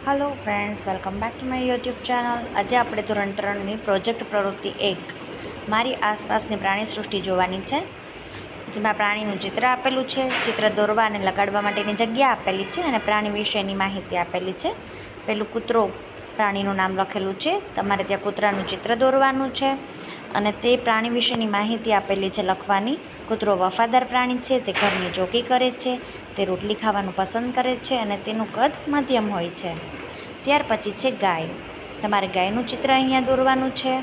Hello friends, welcome back to my YouTube channel. आज આપણે ધોરણ 3ની પ્રોજેક્ટ પ્રવૃત્તિ 1 મારી આસપાસની પ્રાણી સૃષ્ટિ જોવાની છે, જેમાં પ્રાણીનું ચિત્ર આપેલું છે, ચિત્ર દોરવા અને લગાડવા માટેની જગ્યા આપેલી છે અને પ્રાણી વિશેની માહિતી આપેલી છે. પેલું કૂતરો પ્રાણીનું નામ લખેલું છે. તમારે ત્યાં કૂતરાનું ચિત્ર દોરવાનું છે અને તે પ્રાણી વિશેની માહિતી આપેલી છે લખવાની. કૂતરો વફાદાર પ્રાણી છે, તે ઘરની ચોકી કરે છે, તે રોટલી ખાવાનું પસંદ કરે છે અને તેનું કદ મધ્યમ હોય છે. ત્યાર પછી છે ગાય. તમારે ગાયનું ચિત્ર અહીંયા દોરવાનું છે.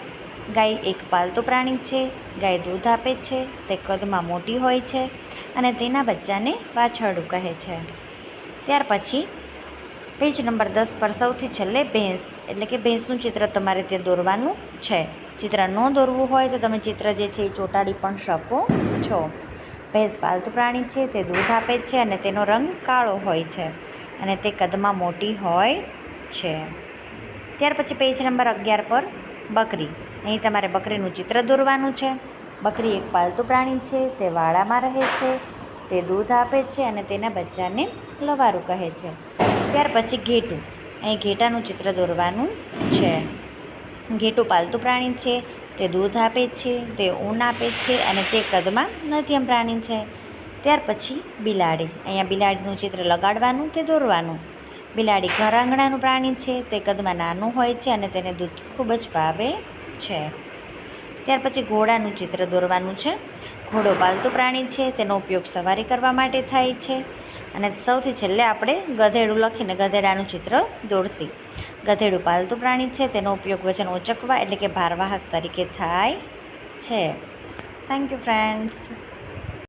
ગાય એક પાલતુ પ્રાણી છે. ગાય દૂધ આપે છે, તે કદમાં મોટી હોય છે અને તેના બચ્ચાને વાછરડું કહે છે. ત્યાર પછી પેજ નંબર 10 પર સૌથી છેલ્લે ભેંસ, એટલે કે ભેંસનું ચિત્ર તમારે ત્યાં દોરવાનું છે. ચિત્ર ન દોરવું હોય તો તમે ચિત્ર જે છે એ ચોંટાડી પણ શકો છો. ભેંસ પાલતુ પ્રાણી છે, તે દૂધ આપે છે અને તેનો રંગ કાળો હોય છે અને તે કદમાં મોટી હોય છે. ત્યાર પછી પેજ નંબર 11 પર બકરી. અહીં તમારે બકરીનું ચિત્ર દોરવાનું છે. બકરી એક પાલતુ પ્રાણી છે, તે વાડામાં રહે છે, તે દૂધ આપે છે અને તેના બચ્ચાને લવારું કહે છે. ત્યાર પછી ઘેટું. અહીં ઘેટાનું ચિત્ર દોરવાનું છે. ઘેટું પાલતુ પ્રાણી છે, તે દૂધ આપે છે, તે ઊન આપે છે અને તે કદમાં મધ્યમ પ્રાણી છે. ત્યાર પછી બિલાડી. અહીંયા બિલાડીનું ચિત્ર લગાડવાનું કે દોરવાનું. બિલાડી ઘર આંગણાનું પ્રાણી છે, તે કદમાં નાનું હોય છે અને તેને દૂધ ખૂબ જ ભાવે છે. ત્યાર પછી ઘોડાનું ચિત્ર દોરવાનું છે. ઘોડો પાલતુ પ્રાણી છે, તેનો ઉપયોગ સવારી કરવા માટે થાય છે. અને સૌથી છેલ્લે આપણે ગધેડું લખીને ગધેડાનું ચિત્ર દોરશી. ગધેડું પાલતુ પ્રાણી છે, તેનો ઉપયોગ વજન ઉંચકવા એટલે કે ભારવાહક તરીકે થાય છે. Thank you friends.